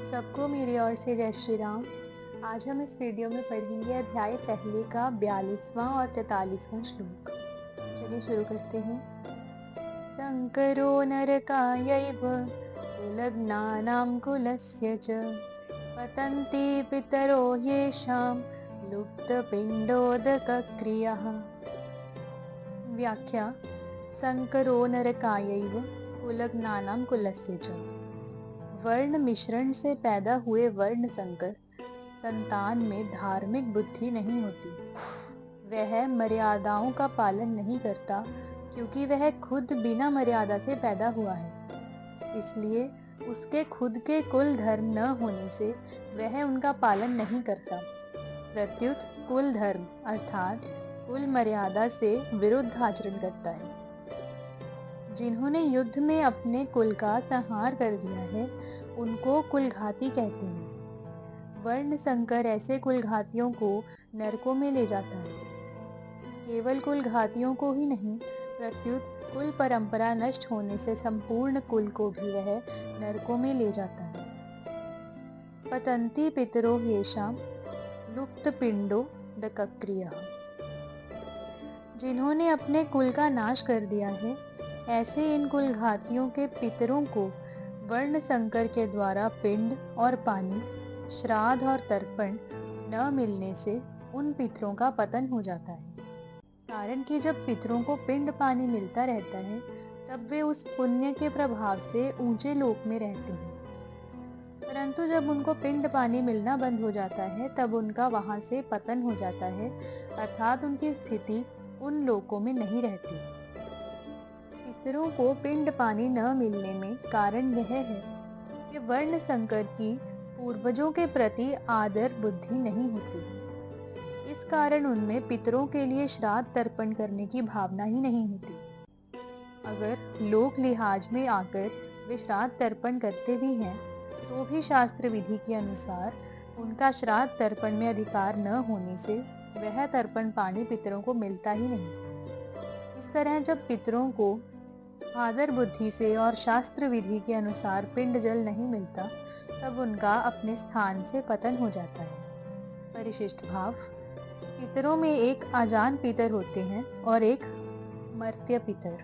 सबको मेरी ओर से जय श्री राम। आज हम इस वीडियो में पढ़ेंगे अध्याय पहले का 42वां और 43वां श्लोक। चलिए शुरू करते हैं। संकरो नरकायैव कुलज्ञानां कुलस्य च पतन्ति पितरो येषां लुप्तपिण्डोदकक्रियः। व्याख्या। संकरो नरकायैव कुलज्ञानां कुलस्य च। वर्ण मिश्रण से पैदा हुए वर्ण संकर संतान में धार्मिक बुद्धि नहीं होती। वह मर्यादाओं का पालन नहीं करता क्योंकि वह खुद बिना मर्यादा से पैदा हुआ है। इसलिए उसके खुद के कुल धर्म न होने से वह उनका पालन नहीं करता। प्रत्युत कुल धर्म अर्थात कुल मर्यादा से विरुद्ध आचरण करता है। जिन्होंने युद्ध में अपने कुल का संहार कर दिया है उनको कुलघाती कहते हैं। वर्ण संकर ऐसे कुलघातियों को नरकों में ले जाता है। केवल कुलघातियों को ही नहीं प्रत्युत कुल परंपरा नष्ट होने से संपूर्ण कुल को भी वह नरकों में ले जाता है। पतन्ति पितरो येषां लुप्त पिंडो दकक्रियः। जिन्होंने अपने कुल का नाश कर दिया है ऐसे इन कुलघातियों के पितरों को वर्ण संकर के द्वारा पिंड और पानी, श्राद्ध और तर्पण न मिलने से उन पितरों का पतन हो जाता है। कारण कि जब पितरों को पिंड पानी मिलता रहता है तब वे उस पुण्य के प्रभाव से ऊंचे लोक में रहते हैं, परंतु जब उनको पिंड पानी मिलना बंद हो जाता है तब उनका वहां से पतन हो जाता है, अर्थात उनकी स्थिति उन लोकों में नहीं रहती। पितरों को पिंड पानी न मिलने में कारण यह है कि वर्ण संकर की पूर्वजों के प्रति आदर बुद्धि नहीं होती। इस कारण उनमें पितरों के लिए श्राद्ध तर्पण करने की भावना ही नहीं होती। अगर लोक लिहाज में आकर वे श्राद्ध तर्पण करते भी हैं तो भी शास्त्र विधि के अनुसार उनका श्राद्ध तर्पण में अधिकार न होने से वह तर्पण पानी पितरों को मिलता ही नहीं। इस तरह जब पितरों को आदर बुद्धि से और शास्त्र विधि के अनुसार पिंड जल नहीं मिलता तब उनका अपने स्थान से पतन हो जाता है। परिशिष्ट भाव। पितरों में एक अजान पितर होते हैं और एक मर्त्य पितर।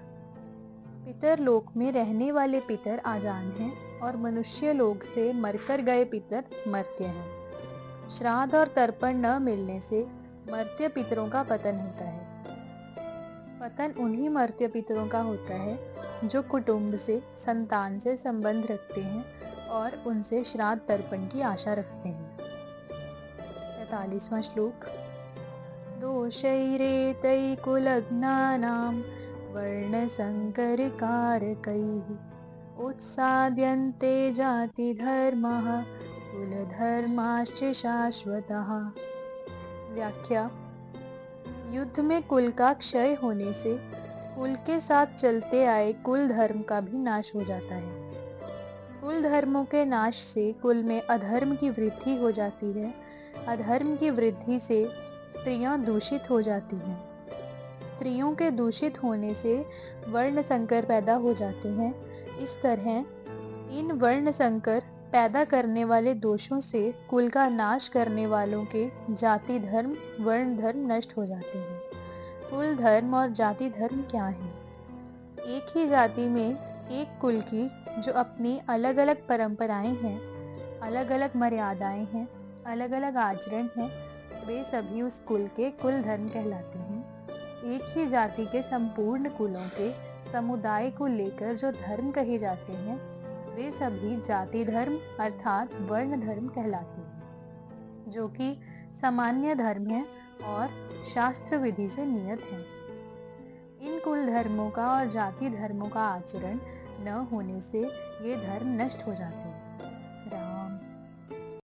पितर लोक में रहने वाले पितर आजान हैं और मनुष्य लोक से मरकर गए पितर मर्त्य हैं। श्राद्ध और तर्पण न मिलने से मर्त्य पितरों का पतन होता है। पतन उन्हीं मर्त्य पितरों का होता है जो कुटुंब से, संतान से संबंध रखते हैं और उनसे श्राद्ध तर्पण की आशा रखते हैं। 43वां श्लोक। दोषैरेतैः कुलज्ञानां वर्णसंकरकारकैः उत्साद्यन्ते जातिधर्मः कुलधर्माश्च शाश्वतः। व्याख्या। युद्ध में कुल का क्षय होने से कुल के साथ चलते आए कुल धर्म का भी नाश हो जाता है। कुल धर्मों के नाश से कुल में अधर्म की वृद्धि हो जाती है। अधर्म की वृद्धि से स्त्रियां दूषित हो जाती हैं। स्त्रियों के दूषित होने से वर्ण संकर पैदा हो जाते हैं। इस तरह इन वर्ण संकर पैदा करने वाले दोषों से कुल का नाश करने वालों के जाति धर्म, वर्ण धर्म नष्ट हो जाते हैं। कुल धर्म और जाति धर्म क्या है? एक ही जाति में एक कुल की जो अपनी अलग अलग परंपराएं हैं, अलग अलग मर्यादाएं हैं, अलग अलग आचरण हैं, वे सभी उस कुल के कुल धर्म कहलाते हैं। एक ही जाति के संपूर्ण कुलों के समुदाय को लेकर जो धर्म कहे जाते हैं वे सभी जाति धर्म अर्थात वर्ण धर्म कहलाते हैं, जो कि सामान्य धर्म है और शास्त्र विधि से नियत है। इन कुल धर्मों का और जाति धर्मों का आचरण न होने से ये धर्म नष्ट हो जाते हैं।